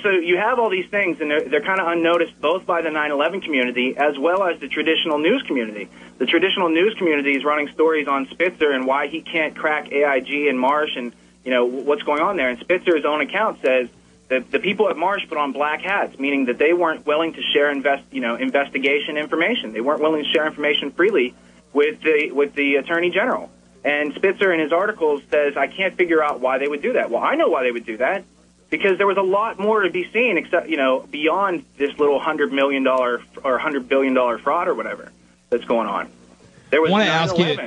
So you have all these things, and they're kind of unnoticed both by the 9/11 community as well as the traditional news community. The traditional news community is running stories on Spitzer and why he can't crack AIG and Marsh and, what's going on there. And Spitzer's own account says that the people at Marsh put on black hats, meaning that they weren't willing to share investigation information. They weren't willing to share information freely with the Attorney General. And Spitzer in his articles says, I can't figure out why they would do that. Well, I know why they would do that. Because there was a lot more to be seen, except beyond this little $100 million or $100 billion fraud or whatever that's going on. There was. I want to ask you.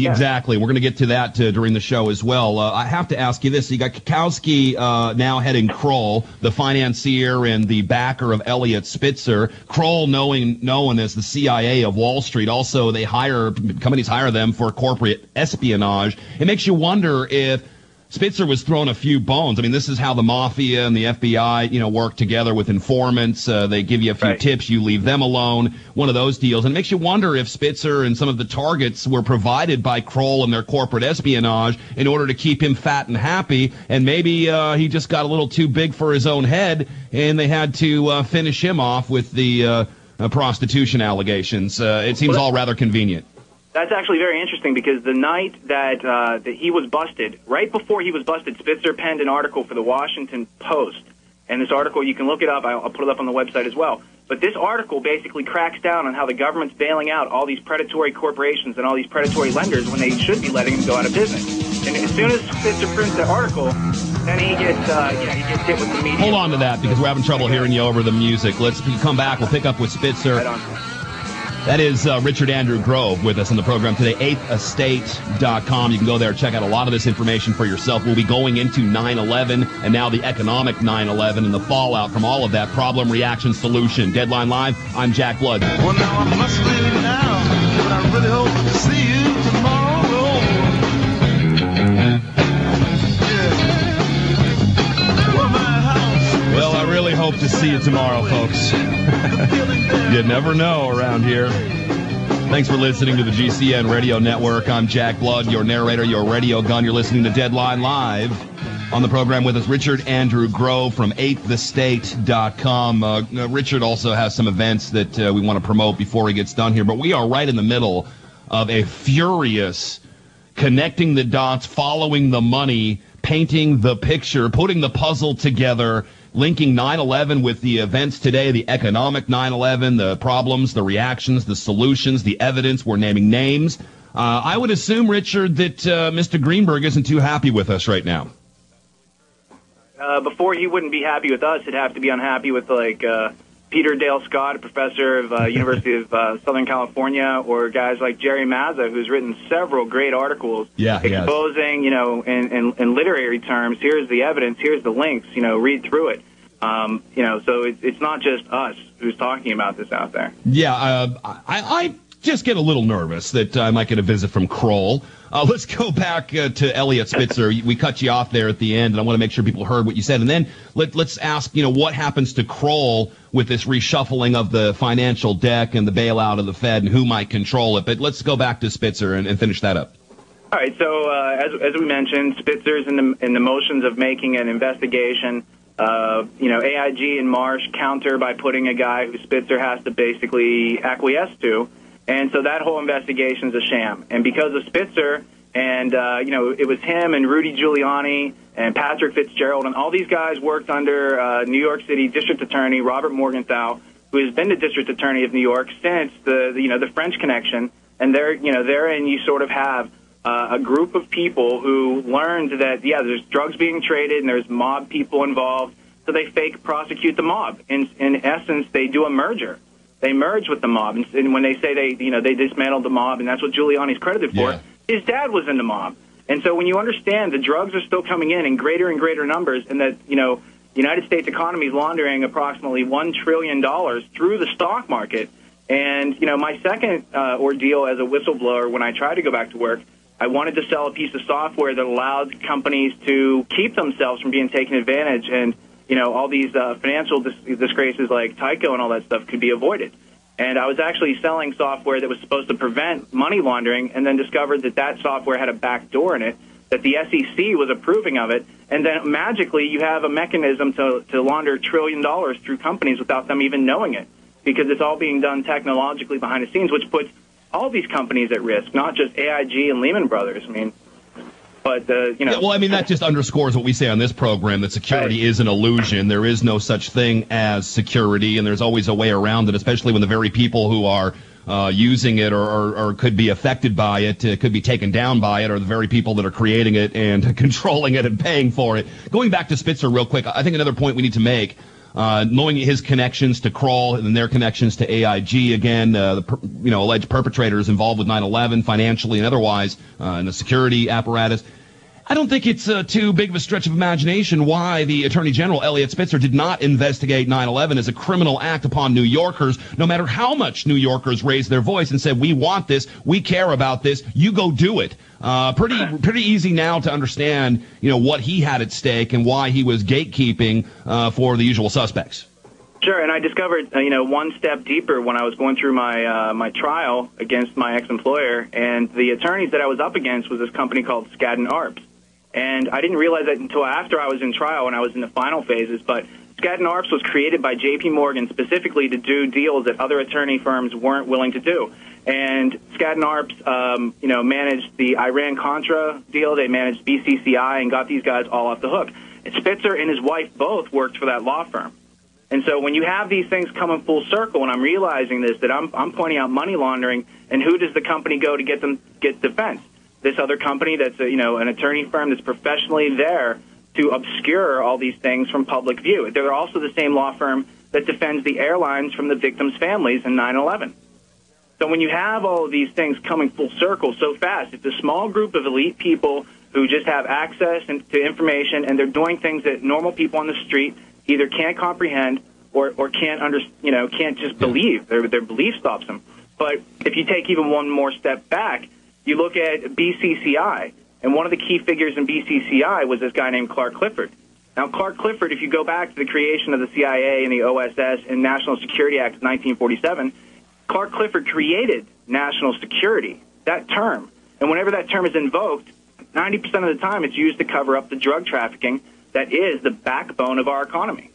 Exactly. We're going to get to that during the show as well. I have to ask you this: you got Kukowski now heading Kroll, the financier and the backer of Elliott Spitzer. Kroll, known as the CIA of Wall Street. Also, companies hire them for corporate espionage. It makes you wonder if Spitzer was thrown a few bones. I mean, this is how the mafia and the FBI, work together with informants. They give you a few tips, you leave them alone. One of those deals. And it makes you wonder if Spitzer and some of the targets were provided by Kroll and their corporate espionage in order to keep him fat and happy. And maybe he just got a little too big for his own head, and they had to finish him off with the prostitution allegations. It seems all rather convenient. That's actually very interesting because the night that he was busted, right before he was busted, Spitzer penned an article for the Washington Post. And this article, you can look it up. I'll put it up on the website as well. But this article basically cracks down on how the government's bailing out all these predatory corporations and all these predatory lenders when they should be letting them go out of business. And as soon as Spitzer prints the article, then he gets hit with the media. Hold on to that because we're having trouble hearing you over the music. Let's come back. We'll pick up with Spitzer. Right on. That is Richard Andrew Grove with us on the program today, 8thestate.com. You can go there and check out a lot of this information for yourself. We'll be going into 9/11 and now the economic 9/11 and the fallout from all of that. Problem, reaction, solution. Deadline Live, I'm Jack Blood. Well, now I must leave now, but I really hope to see you tomorrow. Well, I really hope to see you tomorrow, folks. You never know around here. Thanks for listening to the GCN Radio Network. I'm Jack Blood, your narrator, your radio gun. You're listening to Deadline Live. On the program with us, Richard Andrew Grove from 8thestate.com. Richard also has some events that we want to promote before he gets done here, but we are right in the middle of a furious connecting the dots, following the money, painting the picture, putting the puzzle together, linking 9/11 with the events today, the economic 9/11, the problems, the reactions, the solutions, the evidence. We're naming names. I would assume, Richard, that Mr. Greenberg isn't too happy with us right now. Before he wouldn't be happy with us, he'd have to be unhappy with, Peter Dale Scott, a professor of University of Southern California, or guys like Jerry Mazza, who's written several great articles exposing, in literary terms, here's the evidence, here's the links, read through it. So it's not just us who's talking about this out there. Yeah, I just get a little nervous that I might get a visit from Kroll. Let's go back to Elliott Spitzer. We cut you off there at the end, and I want to make sure people heard what you said. And then let's ask, what happens to Kroll with this reshuffling of the financial deck and the bailout of the Fed and who might control it. But let's go back to Spitzer and finish that up. All right. So as we mentioned, Spitzer's in the motions of making an investigation. AIG and Marsh counter by putting a guy who Spitzer has to basically acquiesce to. And so that whole investigation is a sham. And because of Spitzer, and, it was him and Rudy Giuliani and Patrick Fitzgerald, and all these guys worked under New York City District Attorney Robert Morgenthau, who has been the District Attorney of New York since the French Connection. And therein you sort of have a group of people who learned that, there's drugs being traded and there's mob people involved, so they fake prosecute the mob. In essence, they do a merger. They merge with the mob, and when they say they dismantled the mob, and that's what Giuliani's credited for, his dad was in the mob. And so when you understand the drugs are still coming in greater and greater numbers, and that, the United States economy is laundering approximately $1 trillion through the stock market. And, my second ordeal as a whistleblower, when I tried to go back to work, I wanted to sell a piece of software that allowed companies to keep themselves from being taken advantage, and all these financial disgraces like Tyco and all that stuff could be avoided. And I was actually selling software that was supposed to prevent money laundering, and then discovered that software had a back door in it that the SEC was approving of it, and then magically you have a mechanism to launder $1 trillion through companies without them even knowing it, because it's all being done technologically behind the scenes, which puts all these companies at risk, not just AIG and Lehman Brothers. I mean, but, you know. Yeah, well, I mean, that just underscores what we say on this program, that security is an illusion. There is no such thing as security, and there's always a way around it, especially when the very people who are using it or could be affected by it, could be taken down by it, are the very people that are creating it and controlling it and paying for it. Going back to Spitzer real quick, I think another point we need to make, knowing his connections to Kroll and their connections to AIG, again, alleged perpetrators involved with 9/11 financially and otherwise, in the security apparatus. I don't think it's too big of a stretch of imagination why the Attorney General, Eliot Spitzer, did not investigate 9/11 as a criminal act upon New Yorkers, no matter how much New Yorkers raised their voice and said, we want this, we care about this, you go do it. Pretty easy now to understand, what he had at stake and why he was gatekeeping for the usual suspects. Sure, and I discovered, one step deeper when I was going through my trial against my ex-employer, and the attorneys that I was up against was this company called Skadden Arps. And I didn't realize that until after I was in trial and I was in the final phases, but Skadden Arps was created by J.P. Morgan specifically to do deals that other attorney firms weren't willing to do. And Skadden Arps, managed the Iran-Contra deal. They managed BCCI and got these guys all off the hook. And Spitzer and his wife both worked for that law firm. And so when you have these things coming full circle, and I'm realizing this, that I'm pointing out money laundering, and who does the company go to get defense? This other company that's an attorney firm that's professionally there to obscure all these things from public view. They're also the same law firm that defends the airlines from the victims' families in 9/11. So when you have all of these things coming full circle so fast, it's a small group of elite people who just have access to information, and they're doing things that normal people on the street either can't comprehend or can't just believe. Their belief stops them. But if you take even one more step back, you look at BCCI, and one of the key figures in BCCI was this guy named Clark Clifford. Now, Clark Clifford, if you go back to the creation of the CIA and the OSS and National Security Act of 1947, Clark Clifford created national security, that term. And whenever that term is invoked, 90% of the time it's used to cover up the drug trafficking that is the backbone of our economy.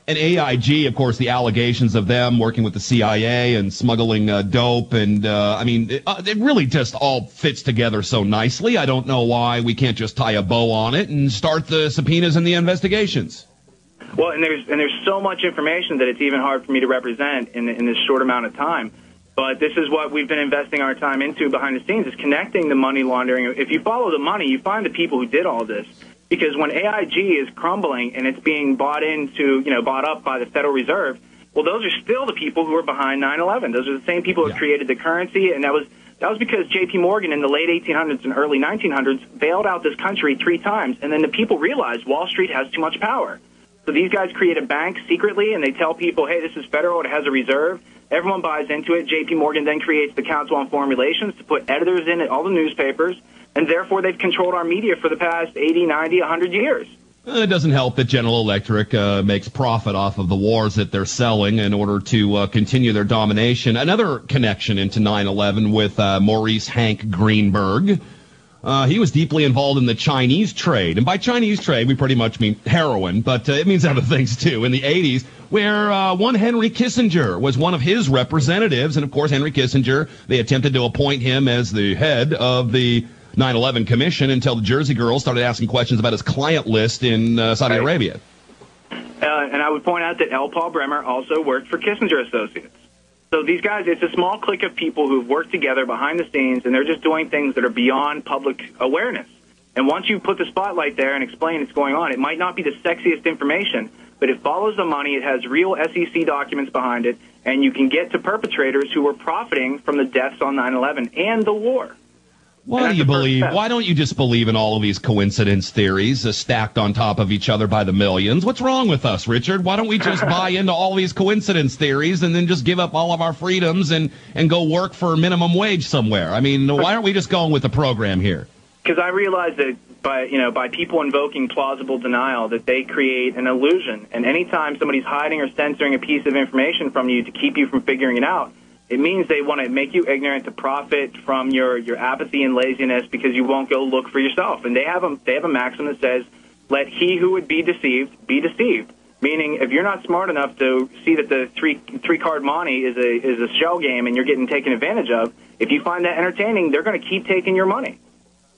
And AIG, of course, the allegations of them working with the CIA and smuggling dope, and it really just all fits together so nicely. I don't know why we can't just tie a bow on it and start the subpoenas and the investigations. Well, and there's so much information that it's even hard for me to represent in this short amount of time. But this is what we've been investing our time into behind the scenes, is connecting the money laundering. If you follow the money, you find the people who did all this. Because when AIG is crumbling and it's being bought up by the Federal Reserve, well, those are still the people who are behind 9/11. Those are the same people who created the currency, and that was because J.P. Morgan in the late 1800s and early 1900s bailed out this country 3 times, and then the people realized Wall Street has too much power. So these guys create a bank secretly, and they tell people, hey, this is federal, it has a reserve. Everyone buys into it. J.P. Morgan then creates the Council on Foreign Relations to put editors in all the newspapers, and therefore they've controlled our media for the past 80, 90, 100 years. It doesn't help that General Electric makes profit off of the wars that they're selling in order to continue their domination. Another connection into 9/11 with Maurice Hank Greenberg. He was deeply involved in the Chinese trade. And by Chinese trade, we pretty much mean heroin, but it means other things, too. In the 80s, where one Henry Kissinger was one of his representatives. And, of course, Henry Kissinger, they attempted to appoint him as the head of the 9/11 Commission until the Jersey Girls started asking questions about his client list in Saudi Arabia. And I would point out that L. Paul Bremer also worked for Kissinger Associates. So these guys, it's a small clique of people who've worked together behind the scenes, and they're just doing things that are beyond public awareness. And once you put the spotlight there and explain what's going on, it might not be the sexiest information, but it follows the money, it has real SEC documents behind it, and you can get to perpetrators who were profiting from the deaths on 9/11 and the war. Why don't you just believe in all of these coincidence theories stacked on top of each other by the millions? What's wrong with us, Richard? Why don't we just buy into all these coincidence theories and then just give up all of our freedoms and go work for minimum wage somewhere? I mean, why aren't we just going with the program here? Because I realize that by people invoking plausible denial, that they create an illusion. And anytime somebody's hiding or censoring a piece of information from you to keep you from figuring it out, It means they want to make you ignorant to profit from your apathy and laziness because you won't go look for yourself. And they have a maxim that says, let he who would be deceived be deceived. Meaning, if you're not smart enough to see that the three card monte is a shell game and you're getting taken advantage of, if you find that entertaining, they're going to keep taking your money.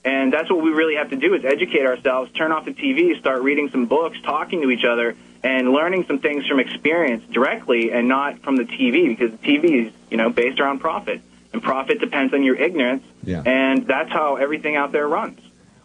And that's what we really have to do, is educate ourselves, turn off the TV, start reading some books, talking to each other, and learning some things from experience directly and not from the TV, because the TV is, based around profit. And profit depends on your ignorance, and that's how everything out there runs.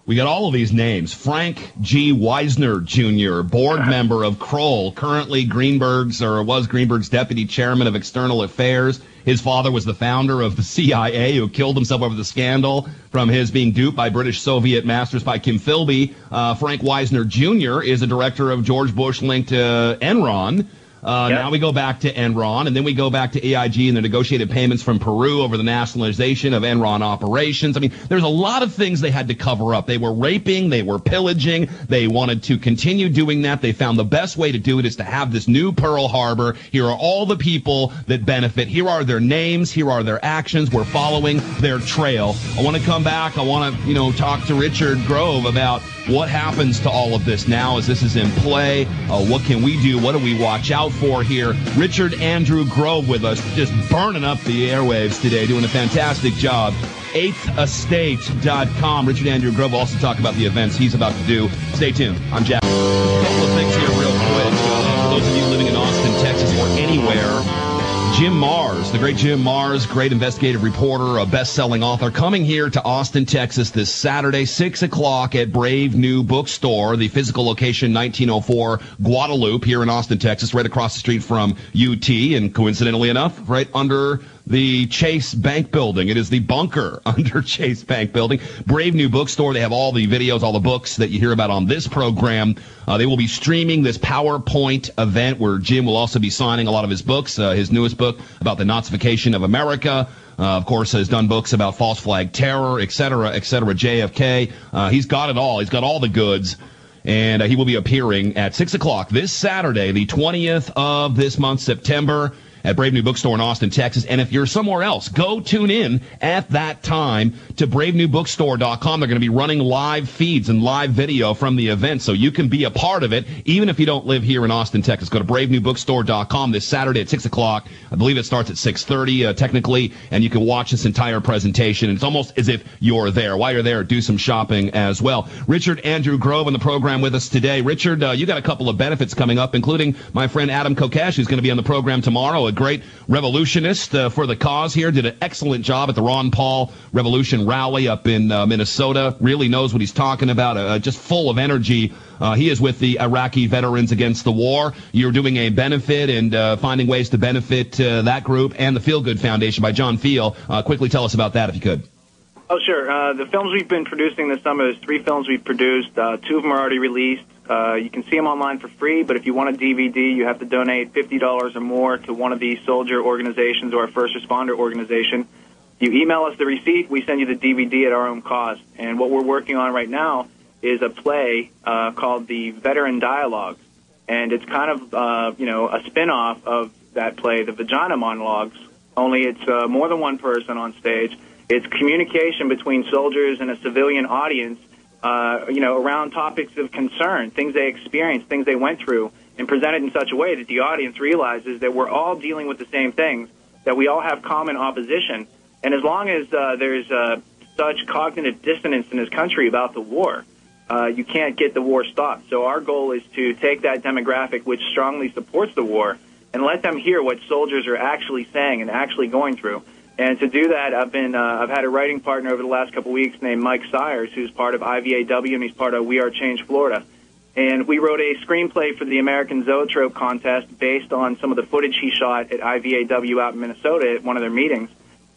We got all of these names. Frank G. Wisner Jr., board member of Kroll, currently was Greenberg's deputy chairman of external affairs. His father was the founder of the CIA, who killed himself over the scandal from his being duped by British Soviet masters by Kim Philby. Frank Wisner Jr. is a director of George Bush-linked Enron. Now we go back to Enron, and then we go back to AIG and the negotiated payments from Peru over the nationalization of Enron operations. I mean, there's a lot of things they had to cover up. They were raping, they were pillaging, they wanted to continue doing that. They found the best way to do it is to have this new Pearl Harbor. Here are all the people that benefit. Here are their names. Here are their actions. We're following their trail. I want to come back. I want to, talk to Richard Grove about what happens to all of this now as this is in play. What can we do? What do we watch out for here? Richard Andrew Grove with us, just burning up the airwaves today, doing a fantastic job. 8thestate.com. Richard Andrew Grove will also talk about the events he's about to do. Stay tuned. I'm Jack. A couple of things here real quick. For those of you living in Austin, Texas, or anywhere, Jim Marrs, the great Jim Marrs, great investigative reporter, a best-selling author, coming here to Austin, Texas this Saturday, 6 o'clock at Brave New Bookstore, the physical location 1904 Guadalupe here in Austin, Texas, right across the street from UT, and coincidentally enough, right under the Chase Bank Building. It is the bunker under Chase Bank Building. Brave New Bookstore. They have all the videos, all the books that you hear about on this program. They will be streaming this PowerPoint event where Jim will also be signing a lot of his books. His newest book about the Nazification of America. Of course, has done books about false flag terror, et cetera, JFK. He's got it all. He's got all the goods. And he will be appearing at 6 o'clock this Saturday, the 20th of this month, September, at Brave New Bookstore in Austin, Texas. And if you're somewhere else, go tune in at that time to bravenewbookstore.com. They're going to be running live feeds and live video from the event, so you can be a part of it, even if you don't live here in Austin, Texas. Go to bravenewbookstore.com this Saturday at 6 o'clock. I believe it starts at 6:30, technically, and you can watch this entire presentation. And it's almost as if you're there. While you're there, do some shopping as well. Richard Andrew Grove on the program with us today. Richard, you got a couple of benefits coming up, including my friend Adam Kokesh, who's going to be on the program tomorrow, a great revolutionist for the cause here. Did an excellent job at the Ron Paul Revolution rally up in Minnesota. Really knows what he's talking about. Just full of energy. He is with the Iraqi Veterans Against the War. You're doing a benefit and finding ways to benefit that group and the Feel Good Foundation by John Feel. Quickly tell us about that if you could. Oh, sure. The films we've been producing this summer, there's 3 films we've produced. 2 of them are already released. You can see them online for free, but if you want a DVD, you have to donate $50 or more to one of the soldier organizations or a first responder organization. You email us the receipt, we send you the DVD at our own cost. And what we're working on right now is a play called The Veteran Dialogues. And it's kind of, a spin-off of that play, The Vagina Monologues, only it's more than one person on stage. It's communication between soldiers and a civilian audience, around topics of concern, things they experienced, things they went through, and presented in such a way that the audience realizes that we're all dealing with the same things, that we all have common opposition. And as long as there's such cognitive dissonance in this country about the war, you can't get the war stopped. So our goal is to take that demographic which strongly supports the war and let them hear what soldiers are actually saying and actually going through. And to do that, I've had a writing partner over the last couple of weeks named Mike Sires, who's part of IVAW, and he's part of We Are Change Florida. And we wrote a screenplay for the American Zoetrope contest based on some of the footage he shot at IVAW out in Minnesota at one of their meetings.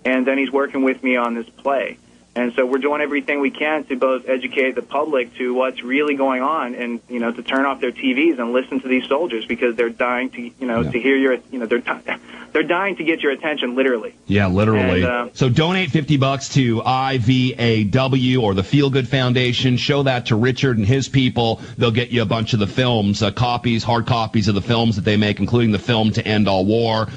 And then he's working with me on this play. And so we're doing everything we can to both educate the public to what's really going on and, to turn off their TVs and listen to these soldiers because they're dying to, to hear your, they're dying to get your attention, literally. Yeah, literally. And, so donate $50 to IVAW or the Feel Good Foundation. Show that to Richard and his people. They'll get you a bunch of the films, hard copies of the films that they make, including the film To End All War.